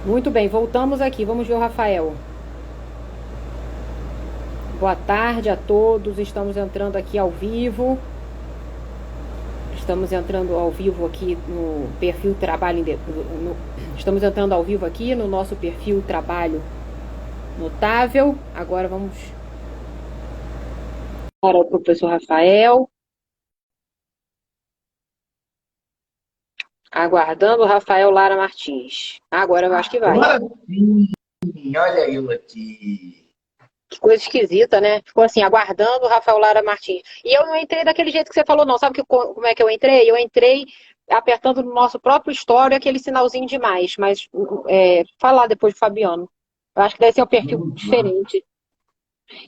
Muito bem, voltamos aqui. Vamos ver o Rafael. Boa tarde a todos. Estamos entrando aqui ao vivo. Estamos entrando ao vivo aqui no perfil Trabalho. Estamos entrando ao vivo aqui no nosso perfil Trabalho Notável. Agora vamos para o professor Rafael. Aguardando o Rafael Lara Martins. Agora eu acho que vai. Agora sim, olha eu aqui. Que coisa esquisita, né? Ficou assim, aguardando o Rafael Lara Martins. E eu não entrei daquele jeito que você falou, não. Sabe como é que eu entrei? Eu entrei apertando no nosso próprio story aquele sinalzinho de mais. Mas falar depois do Fabiano. Eu acho que deve ser um perfil Vamos lá. diferente.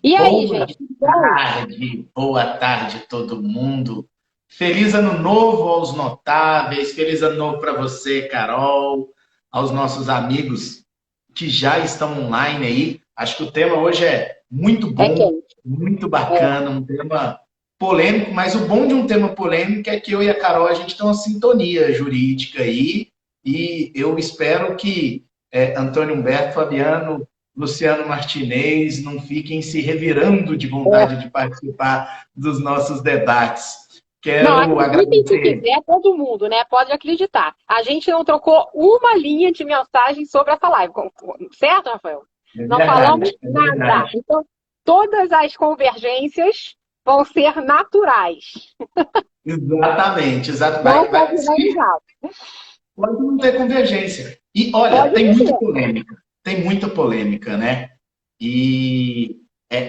E aí, Boa gente, tudo bom? boa tarde todo mundo. Feliz ano novo aos notáveis, feliz ano novo para você, Carol, aos nossos amigos que já estão online aí. Acho que o tema hoje é muito É bom, quente. muito É, bacana, um tema polêmico, mas o bom de um tema polêmico é que eu e a Carol a gente tem uma sintonia jurídica aí, e eu espero que Antônio Humberto, Fabiano, Luciano Martinez não fiquem se revirando de é. vontade de participar dos nossos debates. Não, Quero acreditem se agradecer. quiser, todo mundo, né? Pode acreditar. A gente não trocou uma linha de mensagem sobre essa live, certo, Rafael? É Não falamos verdade, é nada. verdade. Então, todas as convergências vão ser naturais, Exatamente, exato. não Se convencionalizadas. pode não ter convergência. E olha, Pode não ter. tem muita polêmica, né? E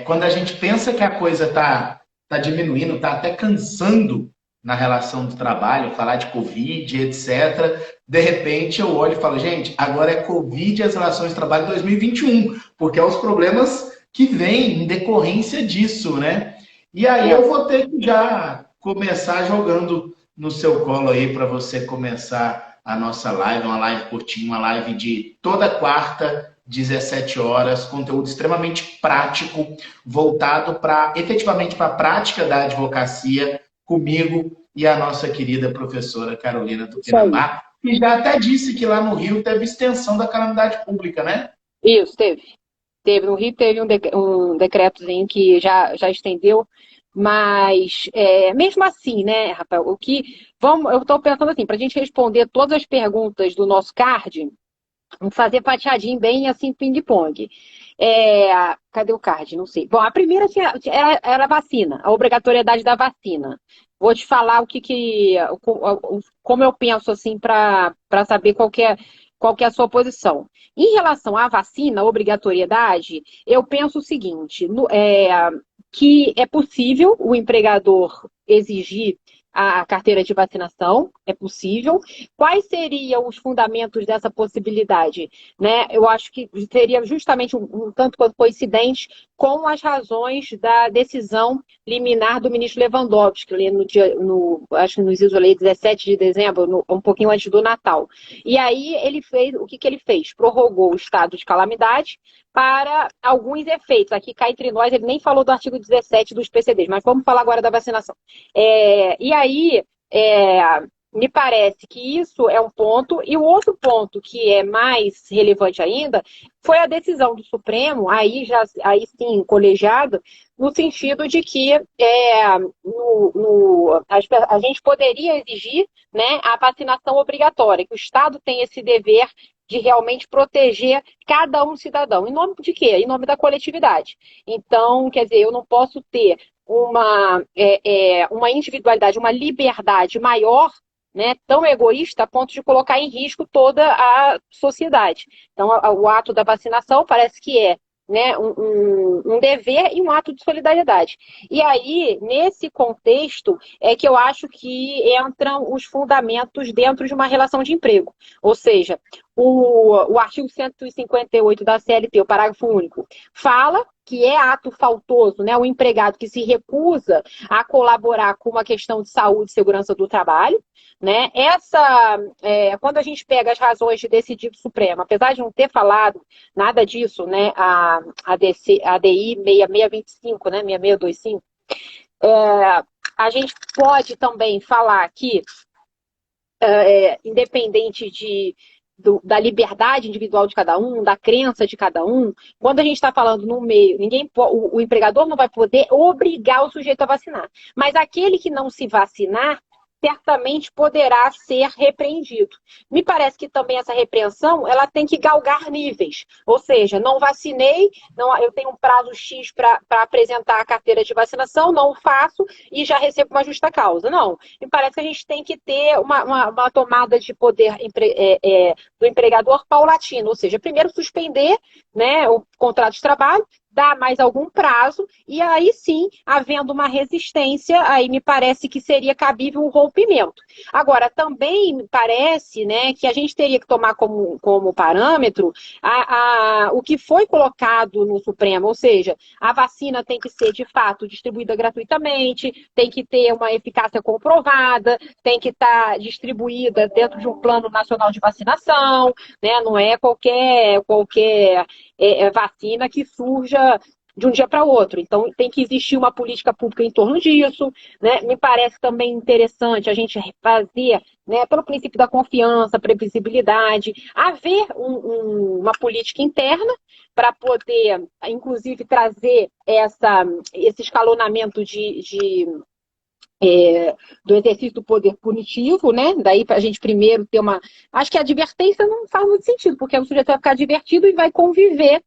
quando a gente pensa que a coisa tá diminuindo, tá até cansando na relação do trabalho, falar de Covid, etc. De repente eu olho e falo, gente, agora é Covid e as relações de trabalho 2021, porque é os problemas que vêm em decorrência disso, né? E aí É. eu vou ter que já começar jogando no seu colo aí para você começar a nossa live, uma live curtinha, uma live de toda quarta, 17 horas, conteúdo extremamente prático, voltado para efetivamente para a prática da advocacia, comigo e a nossa querida professora Carolina Isso aí. Tupinambá, que já até disse que lá no Rio teve extensão da calamidade pública, né? Isso, teve. Teve no Rio, teve um decretozinho que já estendeu, mas mesmo assim, né, Rafael, eu estou pensando assim, para a gente responder todas as perguntas do nosso card, vamos fazer fatiadinho bem assim, ping-pong. Cadê o card? Não sei. Bom, a primeira era a vacina, a obrigatoriedade da vacina. Vou te falar como eu penso assim para saber qual que é a sua posição. Em relação à vacina, obrigatoriedade, eu penso o seguinte: que é possível o empregador exigir a carteira de vacinação, é possível. Quais seriam os fundamentos dessa possibilidade? Né? Eu acho que seria justamente um tanto quanto coincidente com as razões da decisão liminar do ministro Lewandowski, ali acho que nos isolei 17 de dezembro, um pouquinho antes do Natal. E aí o que ele fez? Prorrogou o estado de calamidade para alguns efeitos. Aqui cá entre nós, ele nem falou do artigo 17 dos PCDs, mas vamos falar agora da vacinação. E aí, me parece que isso é um ponto, e o outro ponto que é mais relevante ainda foi a decisão do Supremo, aí sim, colegiado, no sentido de que a gente poderia exigir, né, a vacinação obrigatória, que o Estado tem esse dever de realmente proteger cada um cidadão. Em nome de quê? Em nome da coletividade. Então, quer dizer, eu não posso ter uma individualidade, uma liberdade maior, né, tão egoísta a ponto de colocar em risco toda a sociedade. Então, o ato da vacinação parece que é, né, um dever e um ato de solidariedade. E aí, nesse contexto, é que eu acho que entram os fundamentos dentro de uma relação de emprego. Ou seja, o artigo 158 da CLT, o parágrafo único, fala que é ato faltoso, né, o empregado que se recusa a colaborar com uma questão de saúde e segurança do trabalho, né? Quando a gente pega as razões de decidir do Supremo, apesar de não ter falado nada disso, né, a DI 6625, né, 6625, a gente pode também falar que, independente da liberdade individual de cada um, da crença de cada um, quando a gente está falando no meio, o empregador não vai poder obrigar o sujeito a vacinar. Mas aquele que não se vacinar, certamente poderá ser repreendido. Me parece que também essa repreensão ela tem que galgar níveis. Ou seja, não vacinei, não, eu tenho um prazo X para apresentar a carteira de vacinação, não faço e já recebo uma justa causa. Não. Me parece que a gente tem que ter uma tomada de poder do empregador paulatino. Ou seja, primeiro suspender, né, o contrato de trabalho, dar mais algum prazo, e aí sim, havendo uma resistência, aí me parece que seria cabível um rompimento. Agora, também me parece, né, que a gente teria que tomar como parâmetro o que foi colocado no Supremo, ou seja, a vacina tem que ser, de fato, distribuída gratuitamente, tem que ter uma eficácia comprovada, tem que estar distribuída dentro de um plano nacional de vacinação, né, não é qualquer vacina que surja de um dia para o outro. Então, tem que existir uma política pública em torno disso. Né? Me parece também interessante a gente fazer, né, pelo princípio da confiança, previsibilidade, haver uma política interna para poder, inclusive, trazer esse escalonamento do exercício do poder punitivo, né? Daí para a gente primeiro ter uma... Acho que a advertência não faz muito sentido, porque o sujeito vai ficar divertido e vai conviver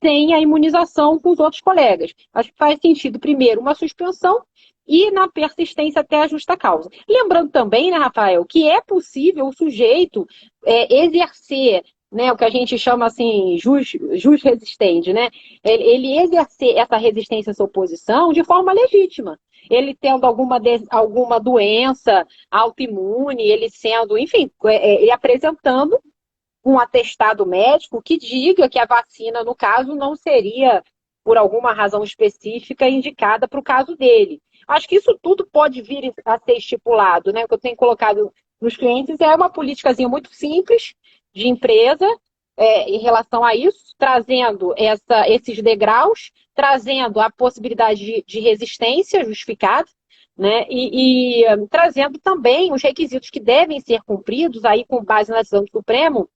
sem a imunização com os outros colegas. Acho que faz sentido, primeiro, uma suspensão e na persistência até a justa causa. Lembrando também, né, Rafael, que é possível o sujeito exercer, né, o que a gente chama assim, jus resistente, né? Ele exercer essa resistência, essa oposição de forma legítima. Ele tendo alguma doença autoimune, ele sendo, enfim, ele apresentando um atestado médico que diga que a vacina, no caso, não seria, por alguma razão específica, indicada para o caso dele. Acho que isso tudo pode vir a ser estipulado, né? O que eu tenho colocado nos clientes é uma politicazinha muito simples de empresa em relação a isso, trazendo esses degraus, trazendo a possibilidade de resistência justificada, né? E trazendo também os requisitos que devem ser cumpridos, aí com base na decisão do Supremo,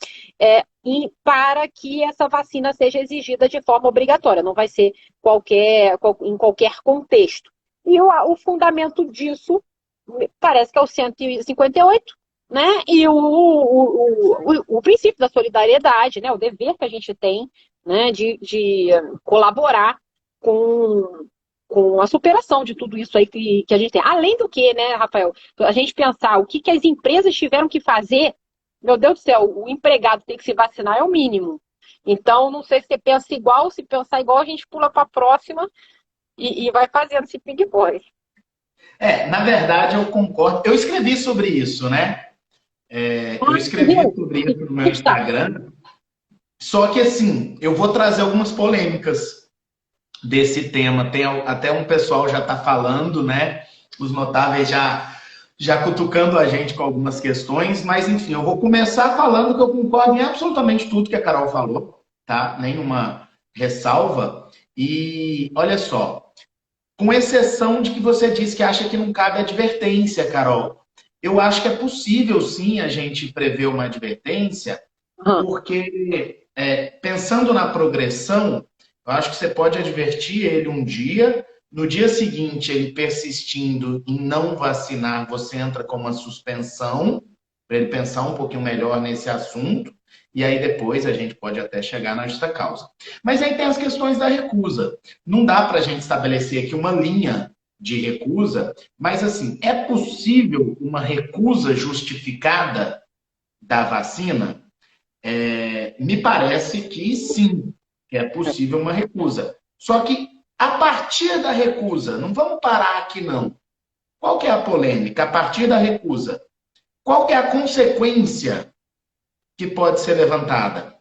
para que essa vacina seja exigida de forma obrigatória, não vai ser em qualquer contexto. E o fundamento disso parece que é o 158, né? E o princípio da solidariedade, né? O dever que a gente tem, né, de colaborar com a superação de tudo isso aí que a gente tem. Além do que, né, Rafael, a gente pensar o que as empresas tiveram que fazer, meu Deus do céu, o empregado tem que se vacinar é o mínimo. Então, não sei se você pensa igual, se pensar igual, a gente pula para a próxima e vai fazendo esse ping-pong. Na verdade, eu concordo. Eu escrevi sobre isso, né? Eu escrevi sobre isso no meu Instagram. Só que, assim, eu vou trazer algumas polêmicas desse tema. Tem até um pessoal já está falando, né? Os notáveis já cutucando a gente com algumas questões, mas enfim, eu vou começar falando que eu concordo em absolutamente tudo que a Carol falou, tá? Nenhuma ressalva. E olha só, com exceção de que você disse que acha que não cabe advertência, Carol. Eu acho que é possível sim a gente prever uma advertência, porque pensando na progressão, eu acho que você pode advertir ele um dia, no dia seguinte, ele persistindo em não vacinar, você entra com uma suspensão, para ele pensar um pouquinho melhor nesse assunto, e aí depois a gente pode até chegar na justa causa. Mas aí tem as questões da recusa. Não dá para a gente estabelecer aqui uma linha de recusa, mas assim, é possível uma recusa justificada da vacina? Me parece que sim, que é possível uma recusa. Só que a partir da recusa, não vamos parar aqui não. Qual que é a polêmica? A partir da recusa, qual que é a consequência que pode ser levantada?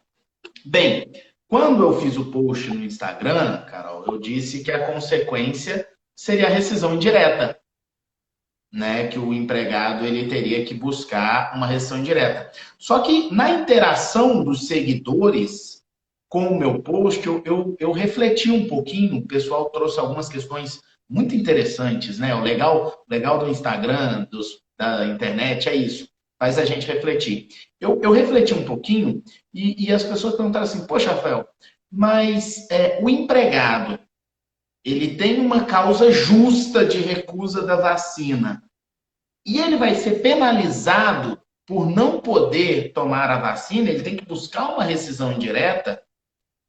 Bem, quando eu fiz o post no Instagram, Carol, eu disse que a consequência seria a rescisão indireta, né? Que o empregado ele teria que buscar uma rescisão indireta. Só que na interação dos seguidores com o meu post, eu refleti um pouquinho, o pessoal trouxe algumas questões muito interessantes, né? O legal do Instagram, da internet é isso. faz a gente refletir. Eu refleti um pouquinho e as pessoas perguntaram assim, poxa, Rafael, mas o empregado, ele tem uma causa justa de recusa da vacina e ele vai ser penalizado por não poder tomar a vacina, ele tem que buscar uma rescisão indireta,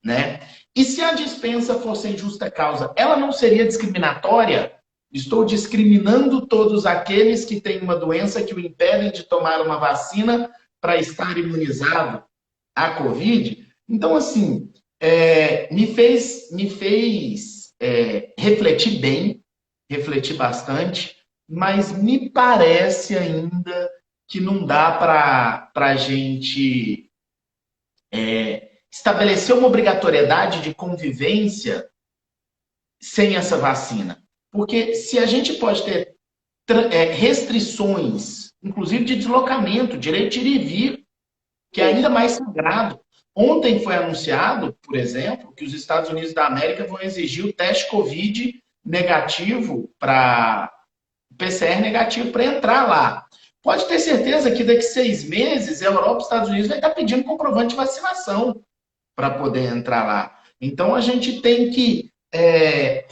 né? E se a dispensa for sem justa causa, ela não seria discriminatória? Estou discriminando todos aqueles que têm uma doença que o impedem de tomar uma vacina para estar imunizado à Covid? Então, assim, me fez refletir bem, refletir bastante, mas me parece ainda que não dá para a gente estabelecer uma obrigatoriedade de convivência sem essa vacina. Porque se a gente pode ter restrições, inclusive de deslocamento, direito de ir e vir, que é ainda mais sagrado. Ontem foi anunciado, por exemplo, que os Estados Unidos da América vão exigir o teste Covid negativo para PCR negativo para entrar lá. Pode ter certeza que daqui a 6 meses, a Europa e os Estados Unidos vai estar pedindo comprovante de vacinação para poder entrar lá. Então, a gente tem que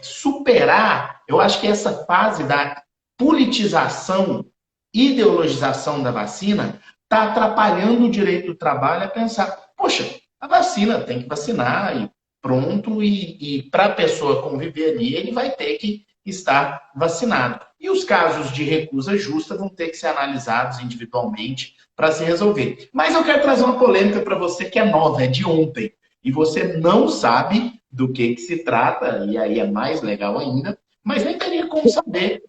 superar, eu acho que essa fase da politização, ideologização da vacina está atrapalhando o direito do trabalho a pensar, poxa, a vacina tem que vacinar e pronto, e para a pessoa conviver ali, ele vai ter que estar vacinado. E os casos de recusa justa vão ter que ser analisados individualmente para se resolver. Mas eu quero trazer uma polêmica para você que é nova, é de ontem, e você não sabe do que se trata, e aí é mais legal ainda, mas nem teria como saber,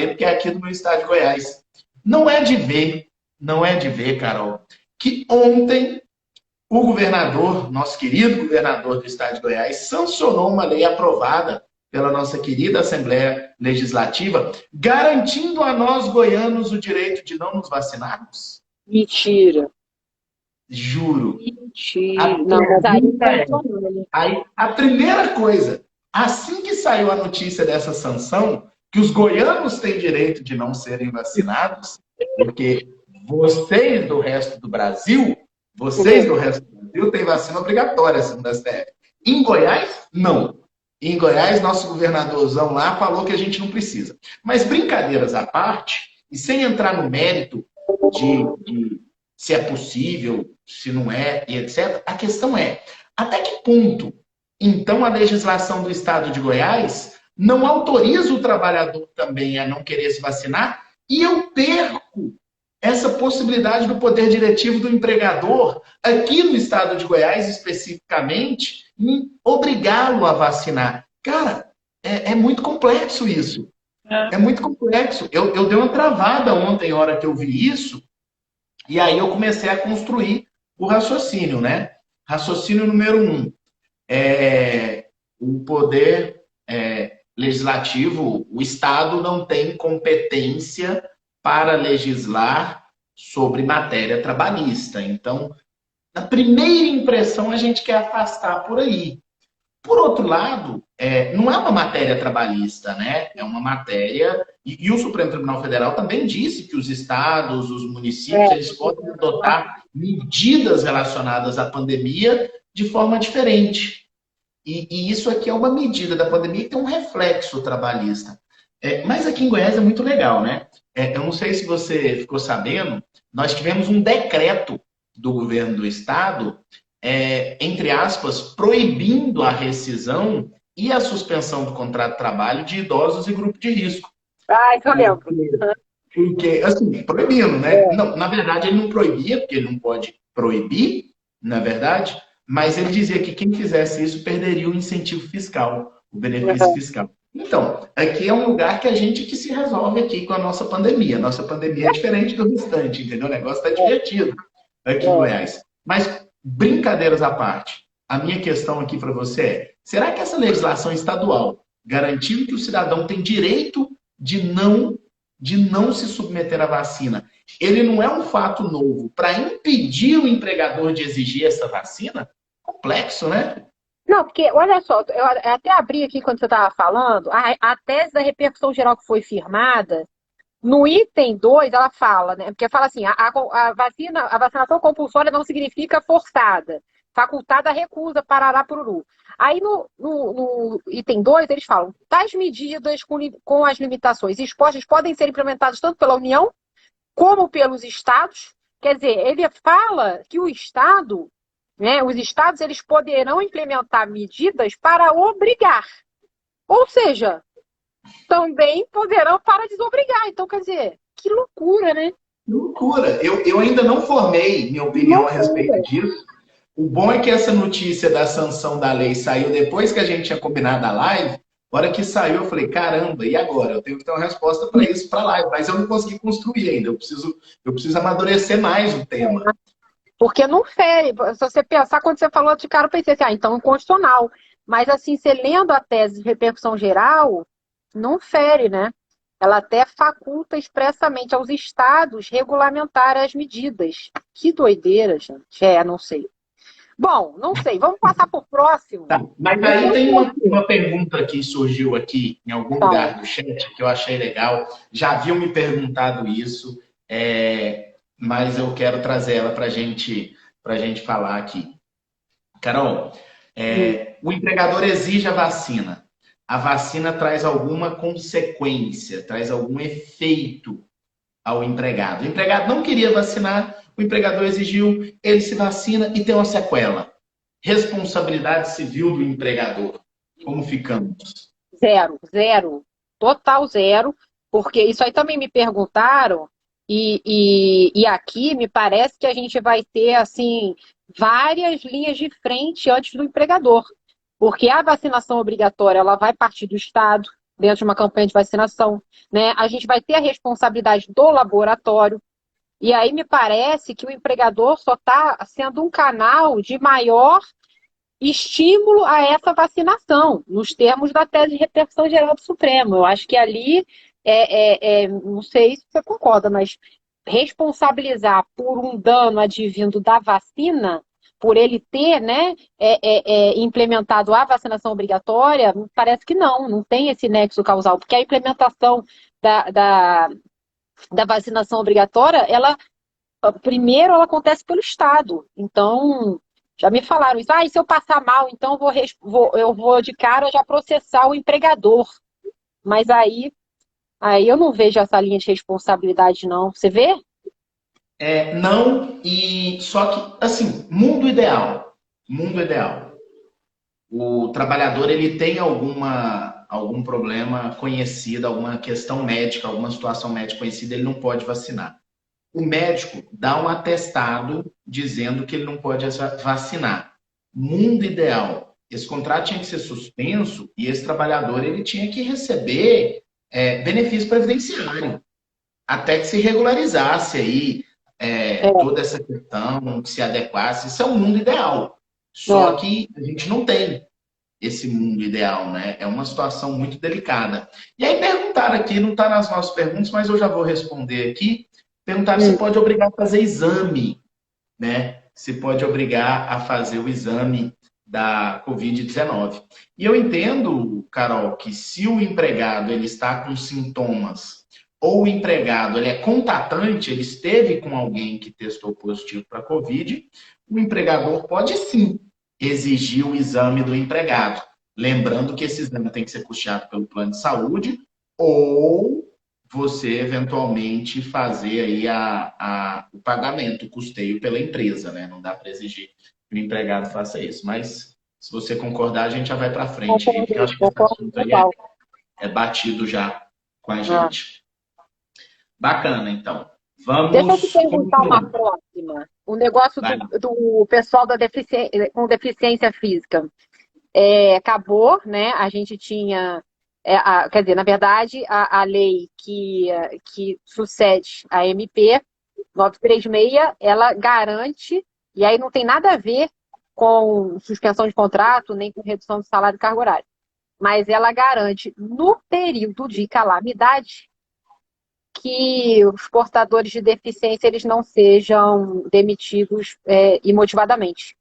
porque é aqui no meu estado de Goiás. Não é de ver, não é de ver, Carol, que ontem o governador, nosso querido governador do estado de Goiás, sancionou uma lei aprovada pela nossa querida Assembleia Legislativa, garantindo a nós goianos o direito de não nos vacinarmos? Mentira. Juro. Mentira. Não, mas aí a primeira coisa, assim que saiu a notícia dessa sanção, que os goianos têm direito de não serem vacinados, porque vocês do resto do Brasil têm vacina obrigatória, segundo a STF. Em Goiás, não. Em Goiás, nosso governadorzão lá falou que a gente não precisa. Mas brincadeiras à parte, e sem entrar no mérito de se é possível, se não é, e etc., a questão é, até que ponto, então, a legislação do estado de Goiás não autoriza o trabalhador também a não querer se vacinar e eu perco essa possibilidade do poder diretivo do empregador, aqui no estado de Goiás especificamente, em obrigá-lo a vacinar. Cara, é muito complexo isso. É muito complexo. Eu dei uma travada ontem, na hora que eu vi isso, e aí eu comecei a construir o raciocínio, né? Raciocínio número 1. O poder legislativo, o Estado não tem competência para legislar sobre matéria trabalhista. Então, na primeira impressão, a gente quer afastar por aí. Por outro lado, não é uma matéria trabalhista, né? É uma matéria... E o Supremo Tribunal Federal também disse que os estados, os municípios, eles podem adotar medidas relacionadas à pandemia de forma diferente. E isso aqui é uma medida da pandemia que tem um reflexo trabalhista. Mas aqui em Goiás é muito legal, né? Eu não sei se você ficou sabendo, nós tivemos um decreto do governo do estado, entre aspas, proibindo a rescisão e a suspensão do contrato de trabalho de idosos e grupo de risco. Ah, isso eu lembro. Porque, assim, proibindo, né? Não, na verdade, ele não proibia, porque ele não pode proibir, na verdade, mas ele dizia que quem fizesse isso perderia o incentivo fiscal, o benefício fiscal. Então, aqui é um lugar que a gente que se resolve aqui com a nossa pandemia. A nossa pandemia é diferente do restante, entendeu? O negócio está divertido aqui em Goiás. Mas, brincadeiras à parte, a minha questão aqui para você é, será que essa legislação estadual, garantindo que o cidadão tem direito de não se submeter à vacina, ele não é um fato novo para impedir o empregador de exigir essa vacina? Complexo, né? Não, porque, olha só, eu até abri aqui quando você estava falando, a tese da repercussão geral que foi firmada No item 2 ela fala, né? Porque fala assim, a vacinação compulsória não significa forçada. Facultada recusa, parará pururu. Aí no item 2 eles falam, tais medidas com as limitações expostas podem ser implementadas tanto pela União como pelos estados. Quer dizer, ele fala que o Estado, né, os estados eles poderão implementar medidas para obrigar. Ou seja, também poderão para desobrigar. Então, quer dizer, que loucura, né? Loucura. Eu ainda não formei minha opinião a respeito disso. O bom é que essa notícia da sanção da lei saiu depois que a gente tinha combinado a live. Na hora que saiu, eu falei, caramba, e agora? Eu tenho que ter uma resposta para isso para a live, mas eu não consegui construir ainda. Eu preciso amadurecer mais o tema. Porque não fere. Se você pensar, quando você falou de cara, eu pensei assim, então é inconstitucional. Mas assim, você lendo a tese de repercussão geral, não fere, né? Ela até faculta expressamente aos estados regulamentarem as medidas. Que doideira, gente. Não sei. Bom, não sei. Vamos passar para o próximo. Tá. Mas aí tem uma pergunta que surgiu aqui em algum lugar do chat que eu achei legal. Já haviam me perguntado isso, mas eu quero trazer ela para gente falar aqui. Carol, o empregador exige a vacina. A vacina traz alguma consequência, traz algum efeito ao empregado. O empregado não queria vacinar, o empregador exigiu, ele se vacina e tem uma sequela. Responsabilidade civil do empregador. Como ficamos? Zero, zero. Total zero. Porque isso aí também me perguntaram, e aqui me parece que a gente vai ter, assim, várias linhas de frente antes do empregador. Porque a vacinação obrigatória, ela vai partir do Estado, dentro de uma campanha de vacinação, né? A gente vai ter a responsabilidade do laboratório. E aí me parece que o empregador só está sendo um canal de maior estímulo a essa vacinação, nos termos da tese de repercussão geral do Supremo. Eu acho que ali, não sei se você concorda, mas responsabilizar por um dano advindo da vacina, por ele ter, né, implementado a vacinação obrigatória, parece que não tem esse nexo causal, porque a implementação da vacinação obrigatória, primeiro ela acontece pelo Estado. Então, já me falaram isso. E se eu passar mal, então eu vou de cara já processar o empregador. Mas aí eu não vejo essa linha de responsabilidade, não. Você vê? Não, e só que, assim, mundo ideal. Mundo ideal. O trabalhador ele tem algum problema conhecido, alguma questão médica, alguma situação médica conhecida, ele não pode vacinar. O médico dá um atestado dizendo que ele não pode vacinar. Mundo ideal. Esse contrato tinha que ser suspenso e esse trabalhador ele tinha que receber benefício previdenciário até que se regularizasse aí toda essa questão, que se adequasse. Isso é um mundo ideal. Só que a gente não tem esse mundo ideal, né? É uma situação muito delicada. E aí perguntaram aqui, não está nas nossas perguntas, mas eu já vou responder aqui. Perguntaram se pode obrigar a fazer exame, né? Se pode obrigar a fazer o exame da Covid-19. E eu entendo, Carol, que se o empregado ele está com sintomas ou o empregado ele é contatante, ele esteve com alguém que testou positivo para Covid, o empregador pode sim exigir o exame do empregado. Lembrando que esse exame tem que ser custeado pelo plano de saúde ou você eventualmente fazer aí o pagamento, o custeio pela empresa, né? Não dá para exigir que o empregado faça isso. Mas se você concordar, a gente já vai para frente aí, porque eu acho que esse assunto aí é batido já com a gente. Bacana, então. Vamos. Deixa eu te perguntar uma próxima. O negócio do pessoal com deficiência física. Acabou, né? A gente tinha. Quer dizer, na verdade, a lei que sucede a MP 936, ela garante, e aí não tem nada a ver com suspensão de contrato, nem com redução do salário e carga horária, mas ela garante, no período de calamidade, que os portadores de deficiência eles não sejam demitidos imotivadamente.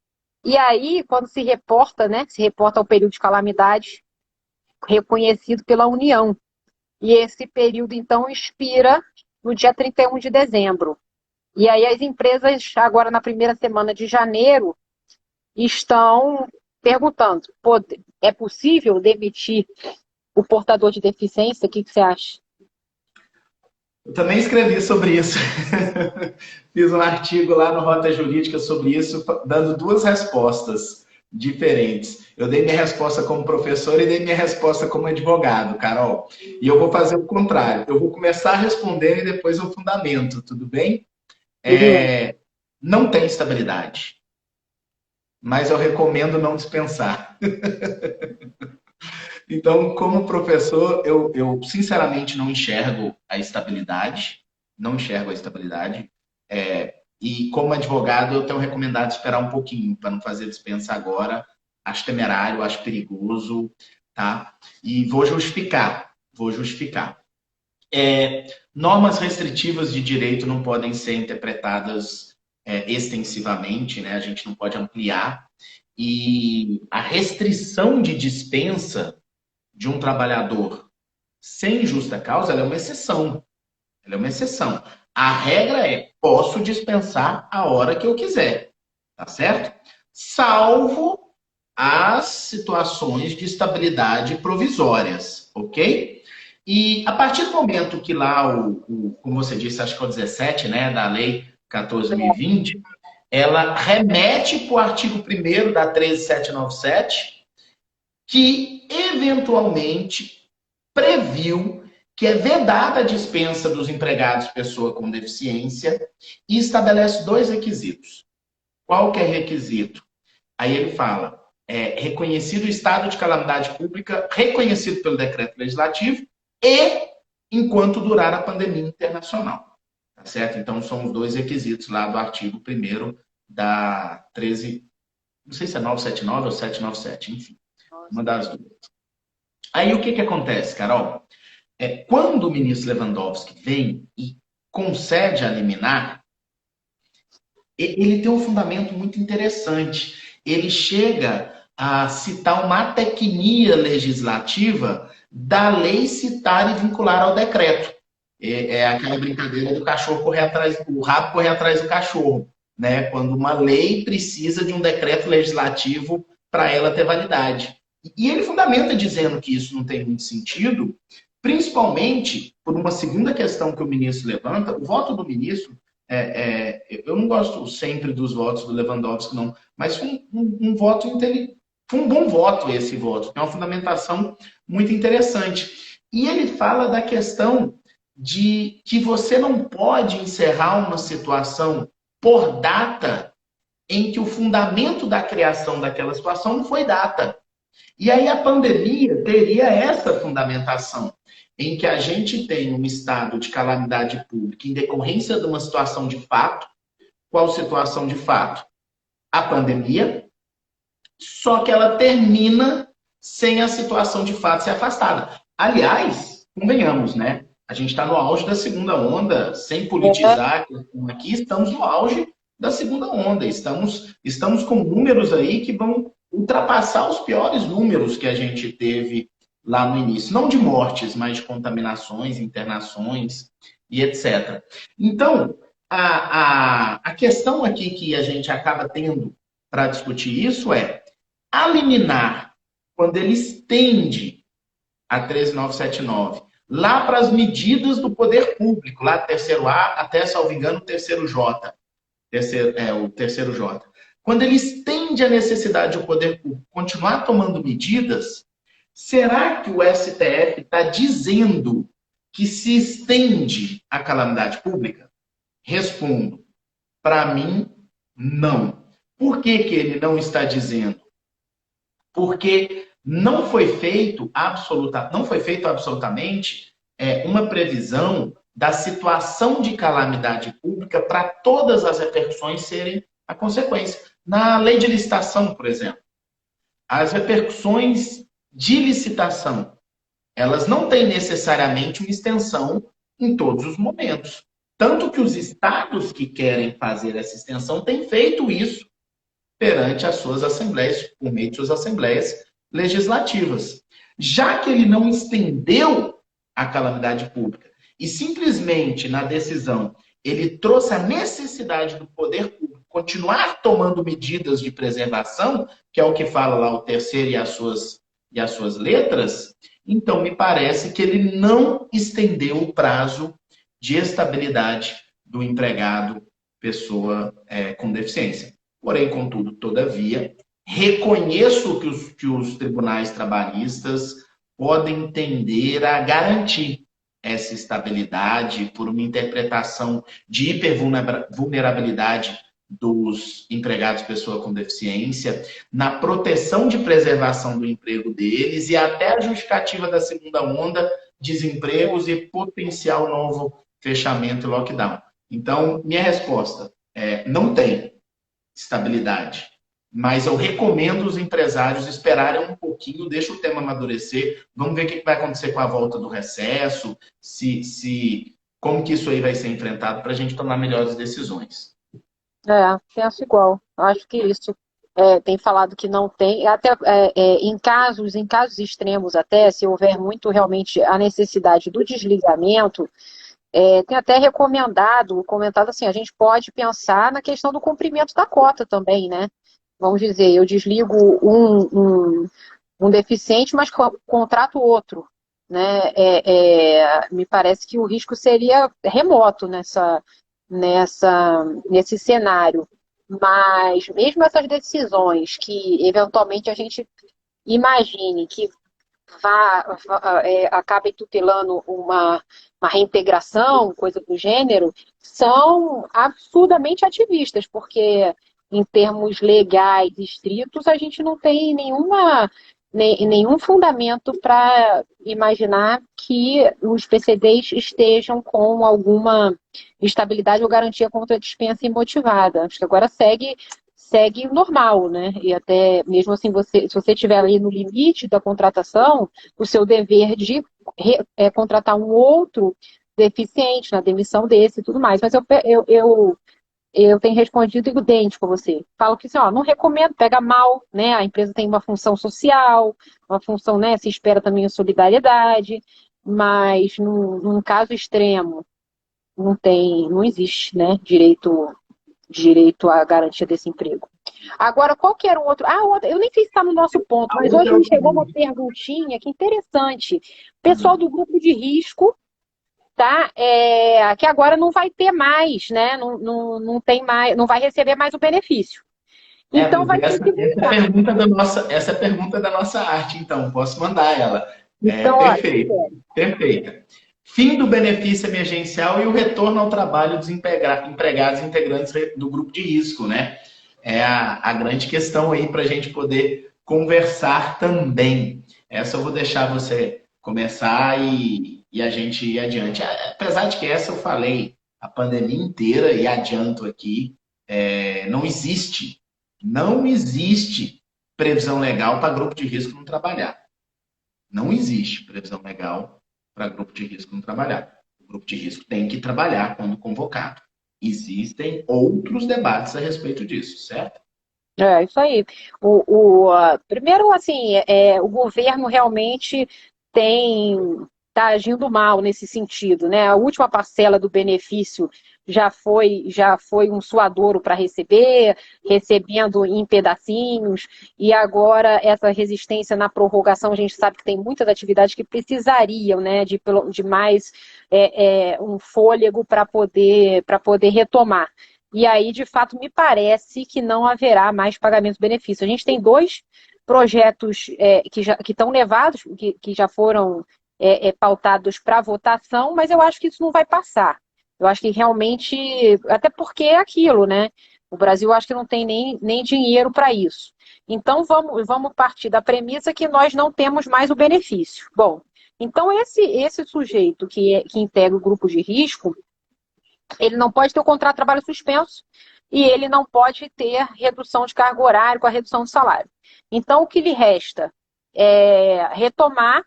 E aí, quando se reporta, né, se reporta ao período de calamidade reconhecido pela União. e esse período, então, expira no dia 31 de dezembro. E aí as empresas, agora na primeira semana de janeiro, estão perguntando, pô, é possível demitir o portador de deficiência? O que você acha? Eu também escrevi sobre isso. Fiz um artigo lá no Rota Jurídica sobre isso, dando duas respostas diferentes. Eu dei minha resposta como professor e dei minha resposta como advogado, Carol. E eu vou fazer o contrário. Eu vou começar respondendo e depois o fundamento, tudo bem? Beleza. Não tem estabilidade, mas eu recomendo não dispensar. Então, como professor, eu sinceramente não enxergo a estabilidade, não enxergo a estabilidade. E como advogado, eu tenho recomendado esperar um pouquinho para não fazer dispensa agora. Acho temerário, acho perigoso, tá? E vou justificar, vou justificar. Normas restritivas de direito não podem ser interpretadas extensivamente, né? A gente não pode ampliar. E a restrição de dispensa de um trabalhador sem justa causa, ela é uma exceção. Ela é uma exceção. A regra é, posso dispensar a hora que eu quiser, tá certo? Salvo as situações de estabilidade provisórias, ok? E a partir do momento que lá, como você disse, acho que é o 17, né, da Lei 14.020, ela remete para o artigo 1º da 13797, que eventualmente previu que é vedada a dispensa dos empregados pessoa com deficiência e estabelece dois requisitos. Qual que é requisito? Aí ele fala, reconhecido o estado de calamidade pública, reconhecido pelo decreto legislativo e enquanto durar a pandemia internacional. Tá certo? Então, são os dois requisitos lá do artigo 1º da 13, não sei se é 979 ou 797, enfim, uma das duas. Aí, o que que acontece, Carol? Quando o ministro Lewandowski vem e concede a liminar, ele tem um fundamento muito interessante. Ele chega a citar uma tecnia legislativa da lei citar e vincular ao decreto. É aquela brincadeira do cachorro correr atrás, o rabo correr atrás do cachorro, né? Quando uma lei precisa de um decreto legislativo para ela ter validade. E ele fundamenta dizendo que isso não tem muito sentido, principalmente por uma segunda questão que o ministro levanta. O voto do ministro, eu não gosto sempre dos votos do Lewandowski, não, mas foi um voto inteligente. Foi um bom voto esse voto, tem uma fundamentação muito interessante. E ele fala da questão de que você não pode encerrar uma situação por data em que o fundamento da criação daquela situação não foi data. E aí a pandemia teria essa fundamentação, em que a gente tem um estado de calamidade pública em decorrência de uma situação de fato. Qual situação de fato? A pandemia, só que ela termina sem a situação de fato ser afastada. Aliás, convenhamos, né? A gente está no auge da segunda onda, sem politizar aqui, estamos no auge da segunda onda. Estamos com números aí que vão ultrapassar os piores números que a gente teve lá no início. Não de mortes, mas de contaminações, internações e etc. Então, a questão aqui que a gente acaba tendo para discutir isso é a liminar, quando ele estende a 13979 lá para as medidas do poder público, lá terceiro A até, salvo engano, o terceiro J. O terceiro J. Quando ele estende a necessidade do poder público continuar tomando medidas, será que o STF está dizendo que se estende a calamidade pública? Respondo, para mim, não. Por que que ele não está dizendo? Porque não foi feito absolutamente uma previsão da situação de calamidade pública para todas as repercussões serem a consequência. Na lei de licitação, por exemplo, as repercussões de licitação, elas não têm necessariamente uma extensão em todos os momentos. Tanto que os estados que querem fazer essa extensão têm feito isso perante as suas assembleias, por meio de suas assembleias legislativas. Já que ele não estendeu a calamidade pública. E simplesmente na decisão ele trouxe a necessidade do poder público continuar tomando medidas de preservação, que é o que fala lá o terceiro e as suas letras, então me parece que ele não estendeu o prazo de estabilidade do empregado, pessoa com deficiência. Porém, contudo, todavia, reconheço que os tribunais trabalhistas podem tender a garantir essa estabilidade por uma interpretação de hipervulnerabilidade dos empregados pessoa com deficiência, na proteção de preservação do emprego deles e até a justificativa da segunda onda, desempregos e potencial novo fechamento e lockdown. Então, minha resposta é: não tem estabilidade. Mas eu recomendo os empresários esperarem um pouquinho, deixa o tema amadurecer, vamos ver o que vai acontecer com a volta do recesso, como que isso aí vai ser enfrentado para a gente tomar melhores decisões. Penso igual. Acho que isso tem falado que não tem, até em casos extremos até, se houver muito realmente a necessidade do desligamento, tem até comentado assim, a gente pode pensar na questão do cumprimento da cota também, né? Vamos dizer, eu desligo um deficiente, mas contrato outro, né? Me parece que o risco seria remoto nesse cenário. Mas mesmo essas decisões que eventualmente a gente imagine que acabem tutelando uma reintegração, coisa do gênero, são absurdamente ativistas, porque em termos legais estritos a gente não tem nenhum fundamento para imaginar que os PCDs estejam com alguma estabilidade ou garantia contra a dispensa imotivada. Acho que agora segue normal, né? E até mesmo assim, se você estiver ali no limite da contratação, o seu dever de contratar um outro deficiente na demissão desse e tudo mais. Mas eu tenho respondido idêntico a você. Falo que assim, não recomendo, pega mal, né? A empresa tem uma função social, uma função, né? Se espera também a solidariedade, mas num caso extremo não existe, né? Direito à garantia desse emprego. Agora, qual que era o outro? Eu nem sei se está no nosso ponto, mas hoje me chegou uma perguntinha que interessante. O pessoal do grupo de risco, tá? Que agora não vai ter mais, né? Não tem mais, não vai receber mais o benefício. Então vai ter que voltar. Essa é a pergunta da nossa arte, então, posso mandar ela. Então, Perfeita. Fim do benefício emergencial e o retorno ao trabalho dos empregados integrantes do grupo de risco, né? É a grande questão aí para a gente poder conversar também. Essa eu vou deixar você começar e a gente ir adiante. Apesar de que essa eu falei a pandemia inteira e adianto aqui, não existe previsão legal para grupo de risco não trabalhar. Não existe previsão legal para grupo de risco não trabalhar. O grupo de risco tem que trabalhar quando convocado. Existem outros debates a respeito disso, certo? Isso aí. Primeiro, assim, o governo realmente está agindo mal nesse sentido, né? A última parcela do benefício já foi um suadouro para recebendo em pedacinhos, e agora essa resistência na prorrogação, a gente sabe que tem muitas atividades que precisariam, né, de mais um fôlego para poder retomar. E aí, de fato, me parece que não haverá mais pagamento de benefício. A gente tem 2 projetos que estão levados, que já foram pautados para votação, mas eu acho que isso não vai passar. Eu acho que realmente, até porque é aquilo, né? O Brasil acho que não tem nem dinheiro para isso. Então, vamos partir da premissa que nós não temos mais o benefício. Bom, então esse sujeito que integra o grupo de risco, ele não pode ter o contrato de trabalho suspenso e ele não pode ter redução de carga horária com a redução de salário. Então, o que lhe resta é retomar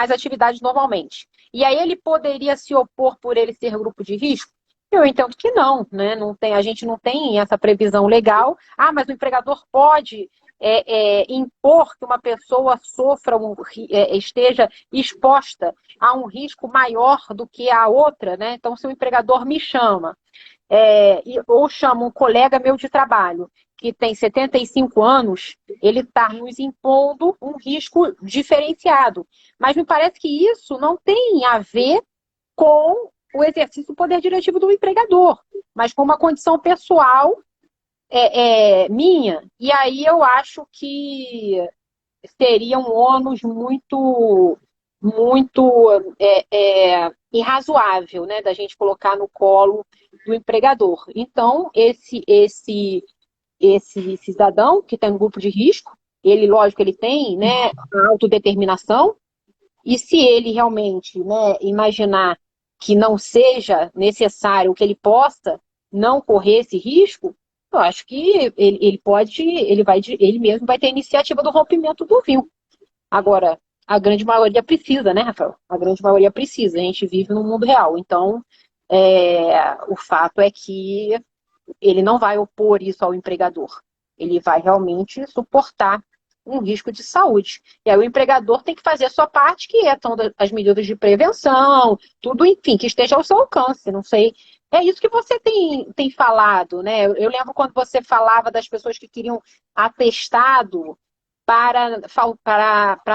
as atividades normalmente. E aí ele poderia se opor por ele ser grupo de risco? Eu entendo que não, né? A gente não tem essa previsão legal. Mas o empregador pode impor que uma pessoa sofra, esteja exposta a um risco maior do que a outra, né? Então, se o empregador me chama, ou chama um colega meu de trabalho, que tem 75 anos, ele está nos impondo um risco diferenciado. Mas me parece que isso não tem a ver com o exercício do poder diretivo do empregador, mas com uma condição pessoal minha. E aí eu acho que seria um ônus muito irrazoável, né, da gente colocar no colo do empregador. Então, esse cidadão que está no grupo de risco, ele, lógico, ele tem, né, a autodeterminação, e se ele realmente, né, imaginar que não seja necessário, que ele possa não correr esse risco, eu acho que ele mesmo vai ter a iniciativa do rompimento do vínculo. Agora, a grande maioria precisa, né, Rafael? A grande maioria precisa. A gente vive no mundo real. Então, o fato é que ele não vai opor isso ao empregador. Ele vai realmente suportar um risco de saúde. E aí o empregador tem que fazer a sua parte, que são as medidas de prevenção, tudo, enfim, que esteja ao seu alcance. Não sei. É isso que você tem falado, né? Eu lembro quando você falava das pessoas que queriam atestado para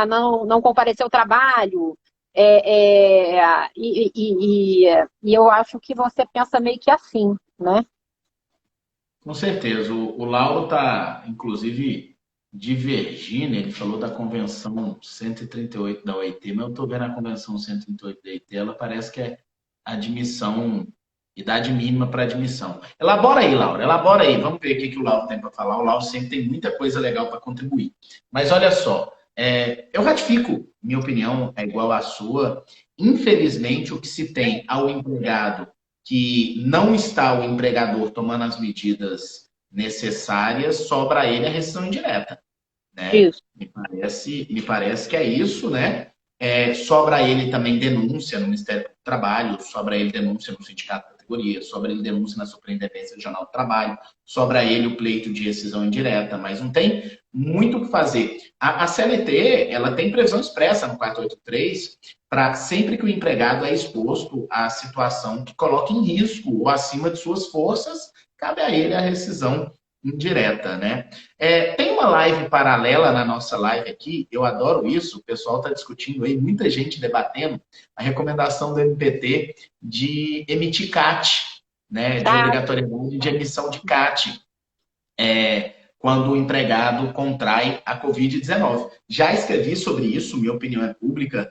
não comparecer ao trabalho. E eu acho que você pensa meio que assim, né? Com certeza. O Lauro está, inclusive, divergindo. Ele falou da Convenção 138 da OIT, mas eu estou vendo a Convenção 138 da OIT, ela parece que é admissão, idade mínima para admissão. Elabora aí, Lauro, elabora aí. Vamos ver o que o Lauro tem para falar. O Lauro sempre tem muita coisa legal para contribuir. Mas olha só, eu ratifico, minha opinião é igual à sua. Infelizmente, o que se tem ao empregado que não está o empregador tomando as medidas necessárias, sobra a ele a rescisão indireta, né? Isso. Me parece que é isso, né? Sobra a ele também denúncia no Ministério do Trabalho, sobra a ele denúncia no sindicato de categoria, sobra a ele denúncia na Superintendência Regional do Trabalho, sobra a ele o pleito de rescisão indireta, mas não tem muito o que fazer. A CLT, ela tem previsão expressa no 483 para sempre que o empregado é exposto à situação que coloca em risco ou acima de suas forças, cabe a ele a rescisão indireta, né? Tem uma live paralela na nossa live aqui, eu adoro isso, o pessoal está discutindo aí, muita gente debatendo a recomendação do MPT de emitir CAT, né? De obrigatoriedade de emissão de CAT, quando o empregado contrai a Covid-19. Já escrevi sobre isso, minha opinião é pública.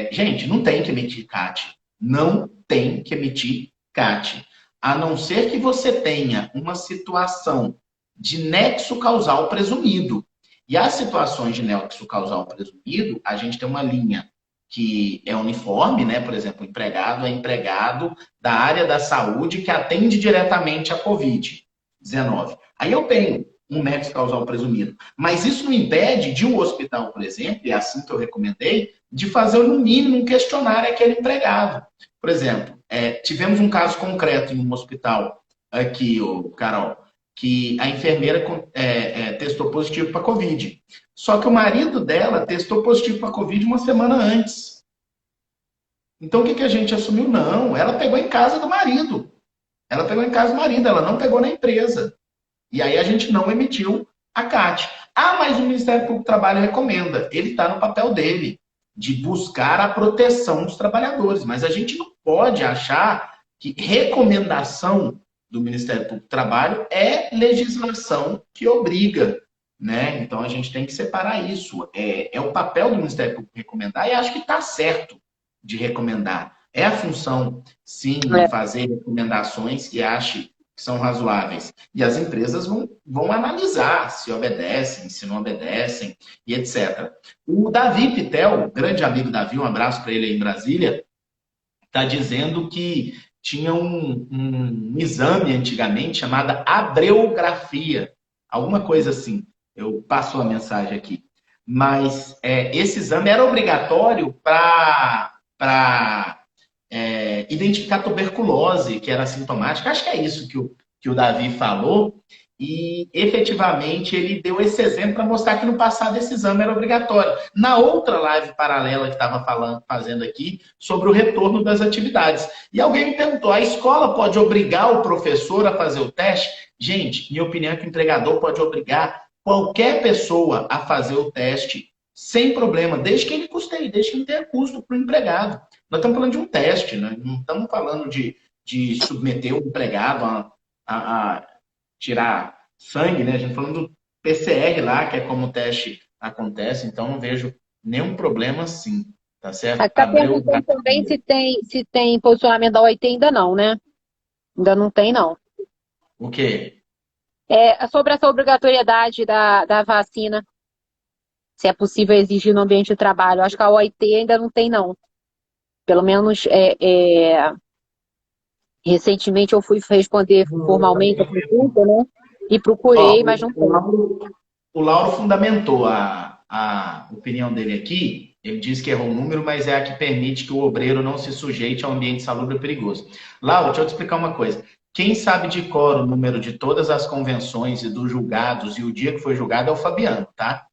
Gente, não tem que emitir CAT. Não tem que emitir CAT. A não ser que você tenha uma situação de nexo causal presumido. E as situações de nexo causal presumido, a gente tem uma linha que é uniforme, né? Por exemplo, o empregado é empregado da área da saúde que atende diretamente a Covid-19. Aí eu tenho um nexo causal presumido. Mas isso não impede de um hospital, por exemplo, e é assim que eu recomendei, de fazer no mínimo um questionário àquele empregado. Por exemplo, tivemos um caso concreto em um hospital aqui, Carol, que a enfermeira testou positivo para Covid. Só que o marido dela testou positivo para Covid uma semana antes. Então, o que a gente assumiu? Não, ela pegou em casa do marido. Ela não pegou na empresa. E aí a gente não emitiu a CAT. Mas o Ministério Público do Trabalho recomenda. Ele está no papel dele, de buscar a proteção dos trabalhadores. Mas a gente não pode achar que recomendação do Ministério Público do Trabalho é legislação que obriga, né? Então a gente tem que separar isso. É o papel do Ministério Público recomendar, e acho que está certo de recomendar. É a função, sim, de fazer recomendações que ache que são razoáveis. E as empresas vão analisar se obedecem, se não obedecem, e etc. O Davi Pitel, grande amigo Davi, um abraço para ele aí em Brasília, está dizendo que tinha um exame antigamente chamado abreografia, alguma coisa assim. Eu passo a mensagem aqui. Mas esse exame era obrigatório para identificar tuberculose, que era sintomática. Acho que é isso que o Davi falou. e efetivamente ele deu esse exemplo para mostrar que no passado esse exame era obrigatório. Na outra live paralela que estava fazendo aqui sobre o retorno das atividades. E alguém me perguntou: a escola pode obrigar o professor a fazer o teste? Gente, minha opinião é que o empregador pode obrigar qualquer pessoa a fazer o teste sem problema, desde que ele custeie, desde que não tenha custo para o empregado. Nós estamos falando de um teste, né? Não estamos falando de submeter o empregado a tirar sangue, né? A gente falando do PCR lá, que é como o teste acontece, então não vejo nenhum problema sim, tá certo? Está Abreu. perguntando também se tem posicionamento da OIT, ainda não, né? Ainda não tem, não. O quê? Sobre essa obrigatoriedade da vacina, se é possível exigir no ambiente de trabalho. Acho que a OIT ainda não tem, não. Pelo menos recentemente eu fui responder formalmente a pergunta, né? E Ó, procurei, mas não tem. o Lauro fundamentou a opinião dele aqui. Ele diz que errou o número, mas é a que permite que o obreiro não se sujeite ao ambiente salubre e perigoso. Lauro, deixa eu te explicar uma coisa. Quem sabe de cor o número de todas as convenções e dos julgados e o dia que foi julgado é o Fabiano, tá?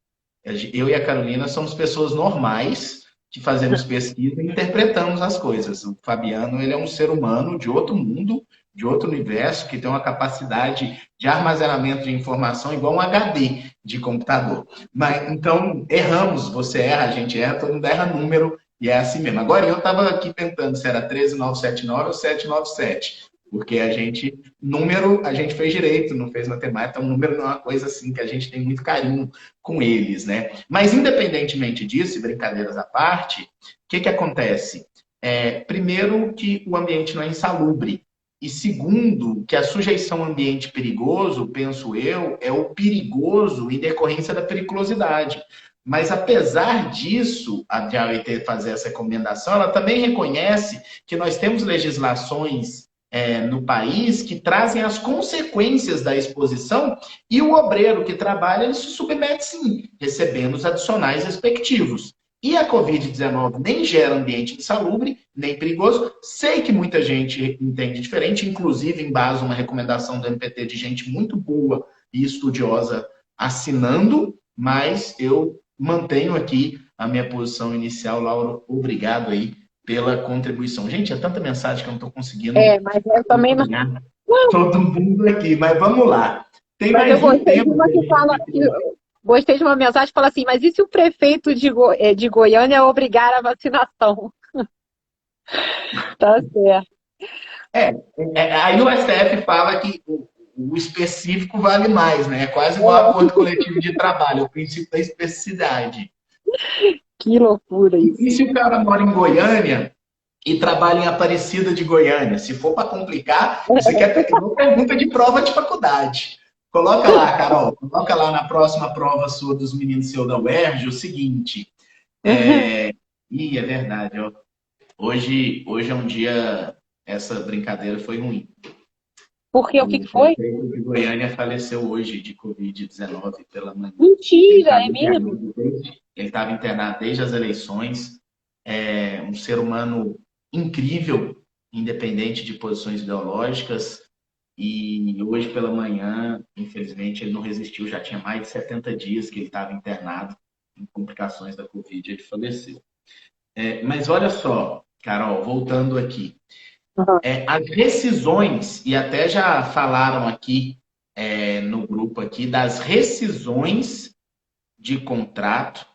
Eu e a Carolina somos pessoas normais que fazemos pesquisa e interpretamos as coisas. O Fabiano, ele é um ser humano de outro mundo, de outro universo, que tem uma capacidade de armazenamento de informação igual um HD de computador. Mas, então, erramos, você erra, a gente erra, todo mundo erra número, e é assim mesmo. Agora, eu estava aqui tentando se era 13979 ou 797, porque número, a gente fez direito, não fez matemática, então número não é uma coisa assim que a gente tem muito carinho com eles, né? Mas independentemente disso, e brincadeiras à parte, o que acontece? Primeiro, que o ambiente não é insalubre. E segundo, que a sujeição a ambiente perigoso, penso eu, é o perigoso em decorrência da periculosidade. Mas apesar disso, a OIT fazer essa recomendação, ela também reconhece que nós temos legislações no país que trazem as consequências da exposição e o obreiro que trabalha, ele se submete sim, recebendo os adicionais respectivos. E a Covid-19 nem gera ambiente insalubre, nem perigoso. Sei que muita gente entende diferente, inclusive em base a uma recomendação do MPT de gente muito boa e estudiosa assinando, mas eu mantenho aqui a minha posição inicial. Laura, obrigado aí pela contribuição. Gente, é tanta mensagem que eu não estou conseguindo Mas eu também não. todo mundo aqui, mas vamos lá. Tem Mas eu mais um gostei de tema uma que a que gente fala. Gostei de uma mensagem que fala assim, mas e se o prefeito de Goiânia obrigar a vacinação? Tá certo. aí o STF fala que o específico vale mais, né? É quase igual acordo coletivo de trabalho, o princípio da especificidade. Que loucura E isso. se o cara mora em Goiânia e trabalha em Aparecida de Goiânia? Se for para complicar, isso aqui é uma pergunta de prova de faculdade. Coloca lá, Carol, coloca lá na próxima prova sua dos meninos seu da UERJ o seguinte. É verdade, ó. Hoje é um dia, essa brincadeira foi ruim. Porque o que O foi? prefeito de Goiânia faleceu hoje de Covid-19 pela manhã. Mentira, é mesmo? Ele estava internado desde as eleições. É um ser humano incrível, independente de posições ideológicas. E hoje pela manhã, infelizmente, ele não resistiu. Já tinha mais de 70 dias que ele estava internado em complicações da Covid. Ele faleceu. Mas olha só, Carol, voltando aqui. Uhum. As rescisões, e até já falaram aqui no grupo aqui, das rescisões de contrato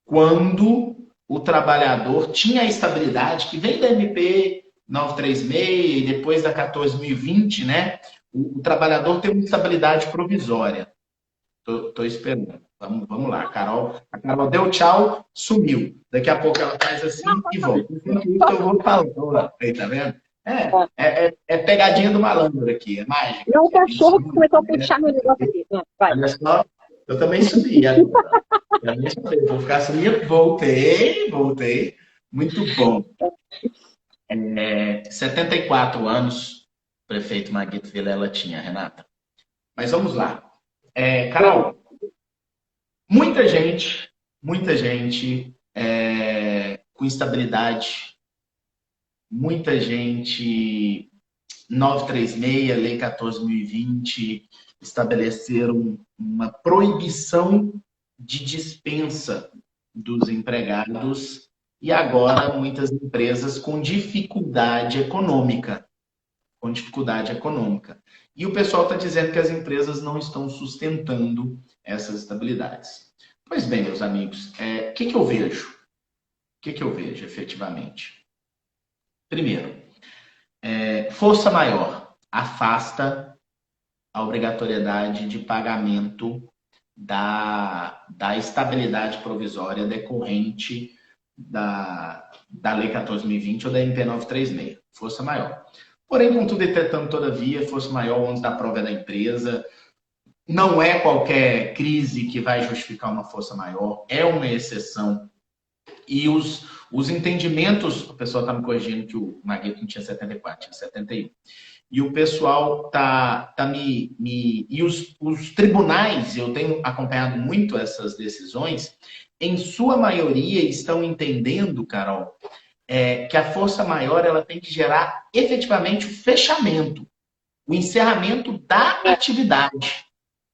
quando o trabalhador tinha a estabilidade que vem da MP 936 e depois da 14.020, né? O trabalhador tem uma estabilidade provisória. Estou esperando. Vamos lá, a Carol deu tchau, sumiu. Daqui a pouco ela faz assim e volta. Enquanto isso, eu vou falando. Aí, tá vendo? É pegadinha do malandro aqui, é mágica. Não, o A gente cachorro que subiu, começou a puxar meu negócio aqui. Vai. olha só, eu também subi agora. Também subi. Vou ficar subindo. Voltei. Muito bom. 74 anos, o prefeito Maguito Vilela tinha, Renata. Mas vamos lá. Carol, muita gente com estabilidade, muita gente 936, Lei 14.020, estabeleceram uma proibição de dispensa dos empregados e agora muitas empresas com dificuldade econômica. Com dificuldade econômica. E o pessoal está dizendo que as empresas não estão sustentando essas estabilidades. Pois bem, meus amigos, o que eu vejo? O que eu vejo efetivamente? Primeiro, força maior afasta a obrigatoriedade de pagamento da estabilidade provisória decorrente da Lei 14.020 ou da MP 936. Força maior. Porém, contudo, entretanto, todavia, força maior, onde da prova é da empresa. Não é qualquer crise que vai justificar uma força maior, é uma exceção. E os entendimentos, o pessoal está me corrigindo que o Maguito não tinha 74, tinha 71. E o pessoal e os tribunais, eu tenho acompanhado muito essas decisões, em sua maioria estão entendendo, Carol, que a força maior ela tem que gerar efetivamente o fechamento, o encerramento da atividade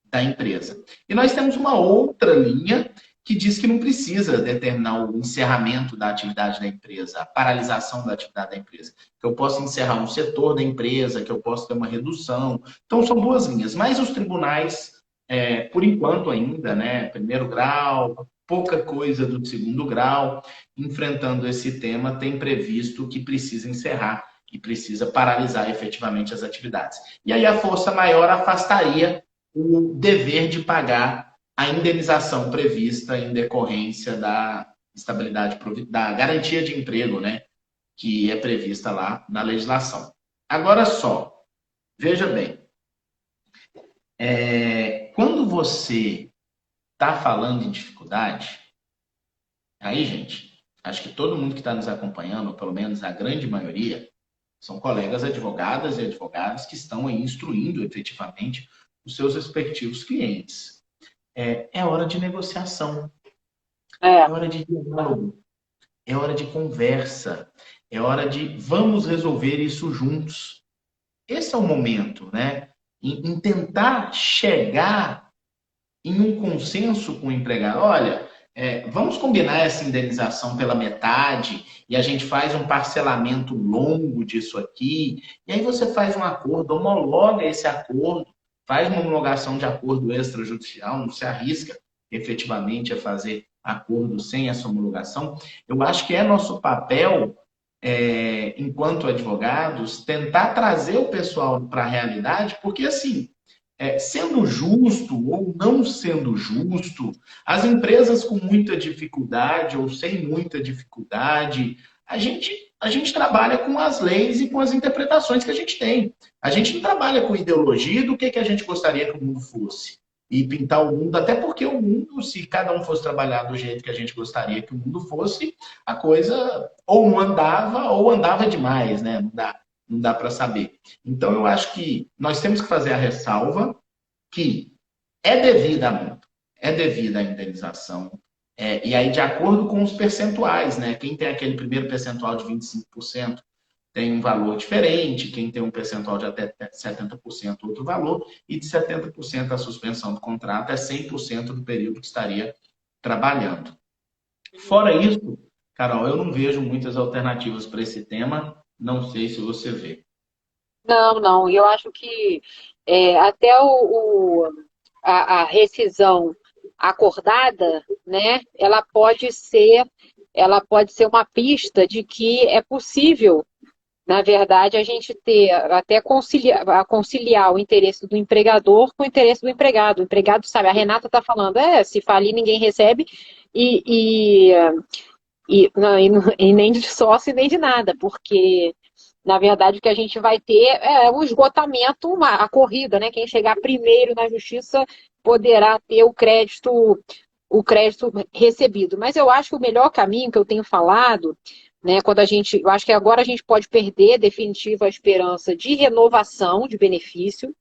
da empresa. E nós temos uma outra linha que diz que não precisa determinar o encerramento da atividade da empresa, a paralisação da atividade da empresa. Que eu posso encerrar um setor da empresa, que eu posso ter uma redução. Então, são duas linhas. Mas os tribunais, por enquanto ainda, né, primeiro grau, pouca coisa do segundo grau, enfrentando esse tema, tem previsto que precisa encerrar e precisa paralisar efetivamente as atividades. E aí a força maior afastaria o dever de pagar a indenização prevista em decorrência da estabilidade, da garantia de emprego, né, que é prevista lá na legislação. Agora só, veja bem, quando você está falando em dificuldade, aí, gente, acho que todo mundo que está nos acompanhando, ou pelo menos a grande maioria, são colegas advogadas e advogados que estão aí instruindo efetivamente os seus respectivos clientes. É hora de negociação, é hora de diálogo, é hora de conversa, é hora de vamos resolver isso juntos. Esse é o momento, né? Em tentar chegar em um consenso com o empregado. Olha, vamos combinar essa indenização pela metade e a gente faz um parcelamento longo disso aqui, e aí você faz um acordo, homologa esse acordo, faz uma homologação de acordo extrajudicial, não se arrisca efetivamente a fazer acordo sem essa homologação. Eu acho que é nosso papel, enquanto advogados, tentar trazer o pessoal para a realidade, porque assim, sendo justo ou não sendo justo, as empresas com muita dificuldade ou sem muita dificuldade, a gente trabalha com as leis e com as interpretações que a gente tem. A gente não trabalha com ideologia do que a gente gostaria que o mundo fosse. E pintar o mundo, até porque o mundo, se cada um fosse trabalhar do jeito que a gente gostaria que o mundo fosse, a coisa ou não andava ou andava demais, né? Não dá para saber. Então, eu acho que nós temos que fazer a ressalva que é devida a multa, é devida a indenização. E aí, de acordo com os percentuais, né? Quem tem aquele primeiro percentual de 25% tem um valor diferente, quem tem um percentual de até 70%, outro valor, e de 70% a suspensão do contrato é 100% do período que estaria trabalhando. Fora isso, Carol, eu não vejo muitas alternativas para esse tema, não sei se você vê. Não. Eu acho que até a rescisão acordada, né, ela pode ser uma pista de que é possível, na verdade, a gente ter até conciliar o interesse do empregador com o interesse do empregado. O empregado sabe, a Renata está falando, se falir ninguém recebe e nem de sócio nem de nada, porque na verdade o que a gente vai ter é um esgotamento, a corrida, né? Quem chegar primeiro na justiça poderá ter o crédito recebido. Mas eu acho que o melhor caminho que eu tenho falado, né, eu acho que agora a gente pode perder definitiva a esperança de renovação de benefício.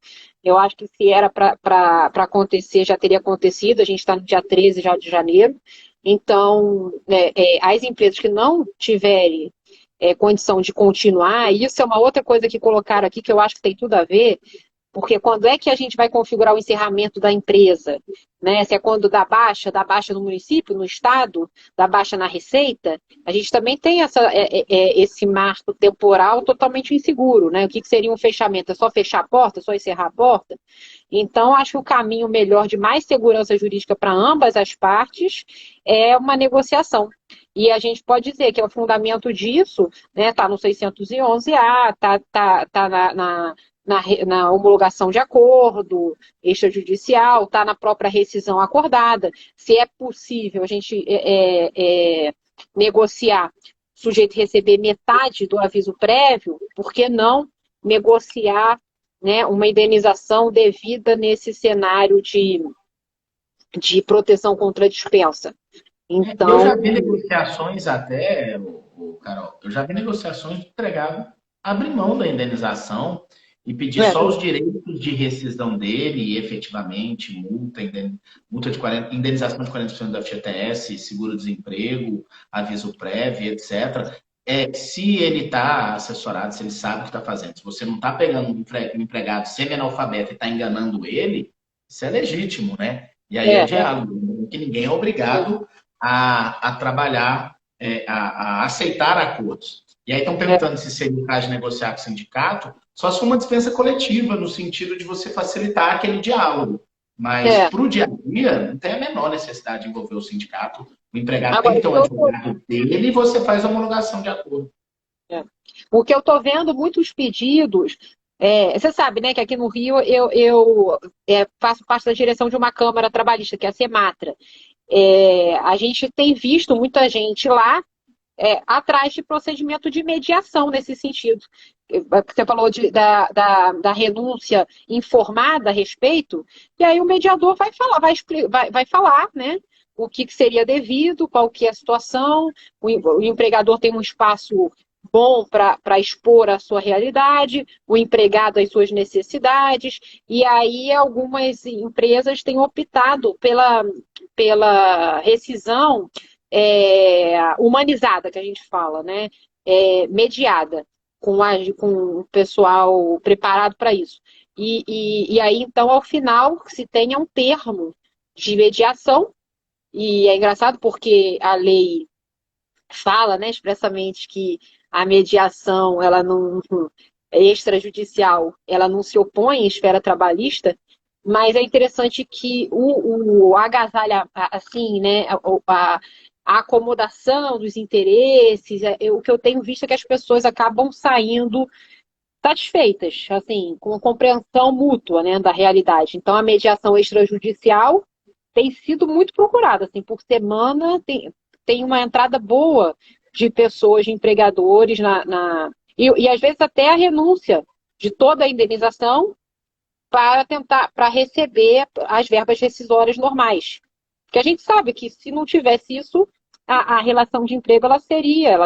Eu acho que se era para acontecer, já teria acontecido, a gente está no dia 13 já de janeiro. Então, as empresas que não tiverem condição de continuar, e isso é uma outra coisa que colocaram aqui que eu acho que tem tudo a ver, Porque quando é que a gente vai configurar o encerramento da empresa? Né? Se é quando dá baixa no município, no estado, dá baixa na receita, a gente também tem esse marco temporal totalmente inseguro. Né? O que seria um fechamento? É só fechar a porta, só encerrar a porta? Então, acho que o caminho melhor de mais segurança jurídica para ambas as partes é uma negociação. E a gente pode dizer que é o fundamento disso, né, está no 611-A, está na homologação de acordo extrajudicial, está na própria rescisão acordada. Se é possível a gente negociar, o sujeito receber metade do aviso prévio, por que não negociar, né, uma indenização devida nesse cenário de proteção contra a dispensa? Eu Então, já vi negociações até, Carol, eu já vi negociações de empregado abrir mão da indenização e pedir só os direitos de rescisão dele e efetivamente multa de 40, indenização de 40% da FGTS, seguro-desemprego, aviso prévio, etc. Se ele está assessorado, se ele sabe o que está fazendo, se você não está pegando um empregado semi-analfabeto e está enganando ele, isso é legítimo, né? E aí é diálogo, que ninguém é obrigado a trabalhar, a aceitar acordos. E aí estão perguntando se seria o caso de negociar com o sindicato, só se for uma dispensa coletiva, no sentido de você facilitar aquele diálogo. Mas para o dia a dia, não tem a menor necessidade de envolver o sindicato. O empregado tem que ter um advogado dele e você faz a homologação de acordo. Porque eu estou vendo muitos pedidos. Você sabe, né, que aqui no Rio eu faço parte da direção de uma Câmara Trabalhista, que é a Sematra. A gente tem visto muita gente lá atrás de procedimento de mediação nesse sentido. Você falou da renúncia informada a respeito, e aí o mediador vai falar, vai falar, né? O que seria devido, qual que é a situação, o empregador tem um espaço bom para expor a sua realidade, o empregado as suas necessidades, e aí algumas empresas têm optado pela rescisão humanizada, que a gente fala, né? Mediada, com o pessoal preparado para isso. E aí, então, ao final, se tenha um termo de mediação, e é engraçado porque a lei fala, né, expressamente que a mediação, ela não extrajudicial, ela não se opõe à esfera trabalhista, mas é interessante que o agasalha, assim, né, a acomodação dos interesses, o que eu tenho visto é que as pessoas acabam saindo satisfeitas, assim, com compreensão mútua, né, da realidade. Então, a mediação extrajudicial tem sido muito procurada, assim, por semana tem uma entrada boa de pessoas, de empregadores e às vezes até a renúncia de toda a indenização para receber as verbas rescisórias normais. Porque a gente sabe que se não tivesse isso, a relação de emprego ela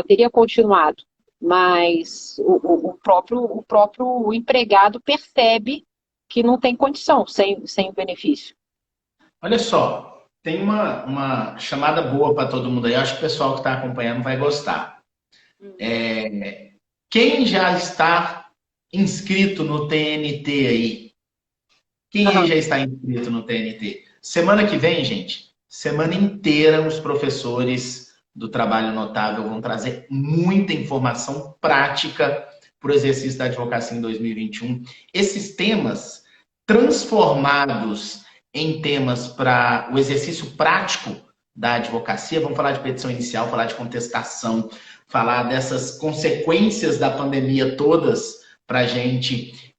teria continuado. Mas o próprio empregado percebe que não tem condição sem o benefício. Olha só, tem uma chamada boa para todo mundo aí. Acho que o pessoal que está acompanhando vai gostar. Quem já está inscrito no TNT aí? Quem aí já está inscrito no TNT? Semana que vem, gente, semana inteira os professores do Trabalho Notável vão trazer muita informação prática para o exercício da advocacia em 2021. Esses temas transformados em temas para o exercício prático da advocacia. Vamos falar de petição inicial, falar de contestação, falar dessas consequências da pandemia todas para a gente.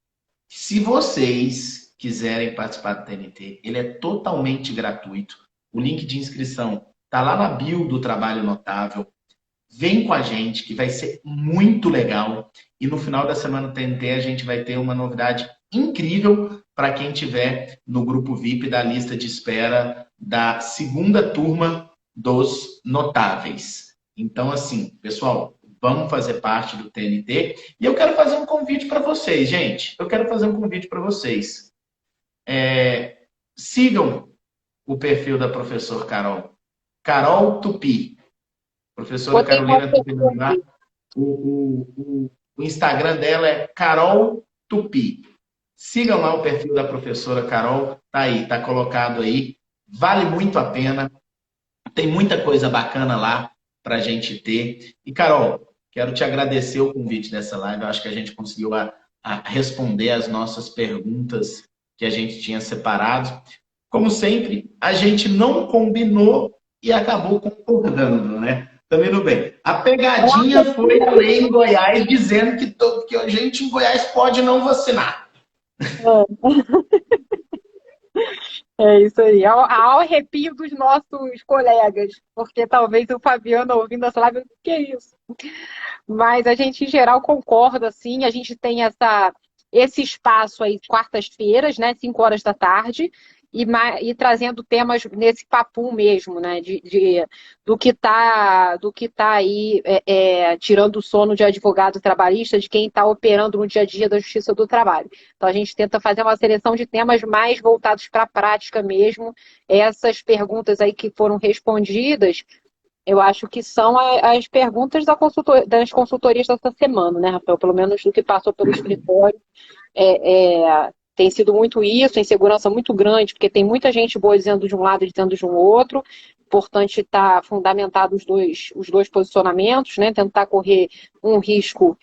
Se vocês quiserem participar do TNT, ele é totalmente gratuito. O link de inscrição está lá na bio do Trabalho Notável. Vem com a gente, que vai ser muito legal. E no final da semana do TNT a gente vai ter uma novidade incrível para quem tiver no grupo VIP da lista de espera da segunda turma dos notáveis. Então, assim, pessoal, vamos fazer parte do TNT. E eu quero fazer um convite para vocês, gente. Eu quero fazer um convite para vocês. Sigam o perfil da professora Carol. Carol Tupi. Professora Carolina Tupi. O Instagram dela é Carol Tupi. Sigam lá o perfil da professora Carol, tá aí, tá colocado aí. Vale muito a pena. Tem muita coisa bacana lá para a gente ter. E, Carol, quero te agradecer o convite dessa live. Eu acho que a gente conseguiu responder as nossas perguntas que a gente tinha separado. Como sempre, a gente não combinou e acabou concordando, né? Também indo bem. A pegadinha foi a lei em Goiás dizendo que a gente em Goiás pode não vacinar. É isso aí. Ao arrepio dos nossos colegas, porque talvez o Fabiano ouvindo essa live, o que é isso? Mas a gente, em geral, concorda, assim, a gente tem esse espaço aí, quartas-feiras, né, 5 horas da tarde, e trazendo temas nesse papum mesmo, né, do que tá aí tirando o sono de advogado trabalhista, de quem está operando no dia a dia da Justiça do Trabalho. Então a gente tenta fazer uma seleção de temas mais voltados para a prática mesmo. Essas perguntas aí que foram respondidas, eu acho que são as perguntas das consultorias dessa semana, né, Rafael? Pelo menos do que passou pelo escritório. Tem sido muito isso, insegurança muito grande, porque tem muita gente boa dizendo de um lado e dizendo de um outro. Importante estar fundamentado os dois posicionamentos, né? Tentar correr um risco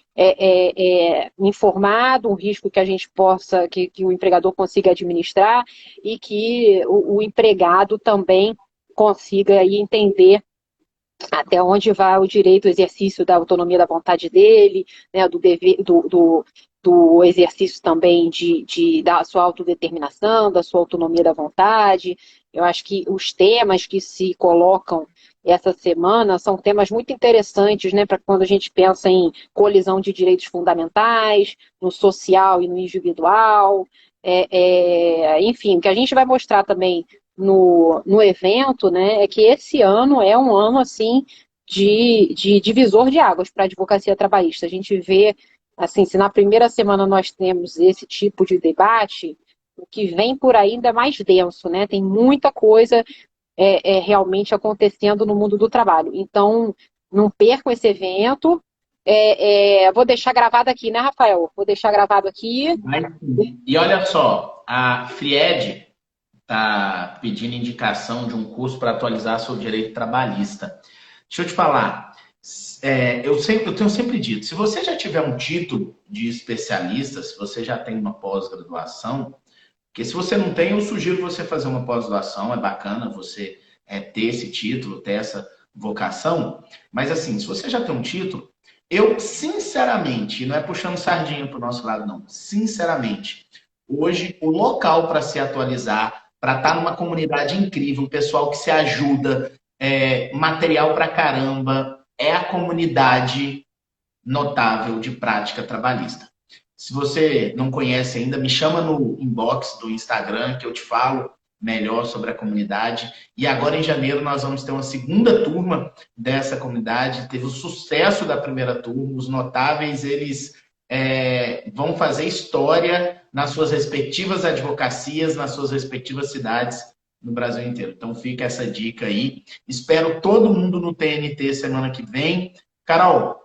informado, um risco que a gente possa, que o empregador consiga administrar e que o empregado também consiga aí entender até onde vai o direito, o exercício da autonomia da vontade dele, né, do exercício também da sua autodeterminação, da sua autonomia da vontade. Eu acho que os temas que se colocam essa semana são temas muito interessantes, né, para quando a gente pensa em colisão de direitos fundamentais, no social e no individual. Enfim, o que a gente vai mostrar também no evento, né, é que esse ano é um ano assim de divisor de águas para a advocacia trabalhista. A gente vê, assim, se na primeira semana nós temos esse tipo de debate, o que vem por aí ainda é mais denso, né? Tem muita coisa realmente acontecendo no mundo do trabalho. Então, não percam esse evento. Vou deixar gravado aqui, né, Rafael? Vou deixar gravado aqui. E olha só, a Fried está pedindo indicação de um curso para atualizar seu direito trabalhista. Deixa eu te falar, eu tenho sempre dito, se você já tiver um título de especialista, se você já tem uma pós-graduação, porque se você não tem, eu sugiro você fazer uma pós-graduação, é bacana você ter esse título, ter essa vocação, mas assim, se você já tem um título, eu sinceramente, não é puxando sardinha para o nosso lado não, sinceramente, hoje o local para se atualizar, para estar numa comunidade incrível, um pessoal que se ajuda, material pra caramba, é a comunidade notável de prática trabalhista. Se você não conhece ainda, me chama no inbox do Instagram que eu te falo melhor sobre a comunidade. E agora em janeiro nós vamos ter uma segunda turma dessa comunidade. Teve o sucesso da primeira turma, os notáveis, eles vão fazer história nas suas respectivas advocacias, nas suas respectivas cidades no Brasil inteiro. Então fica essa dica aí. Espero todo mundo no TNT semana que vem. Carol,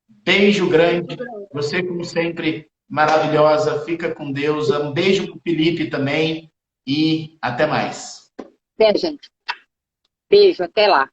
beijo grande. Você, como sempre, maravilhosa. Fica com Deus. Um beijo para o Felipe também. E até mais. Até, gente. Beijo, até lá.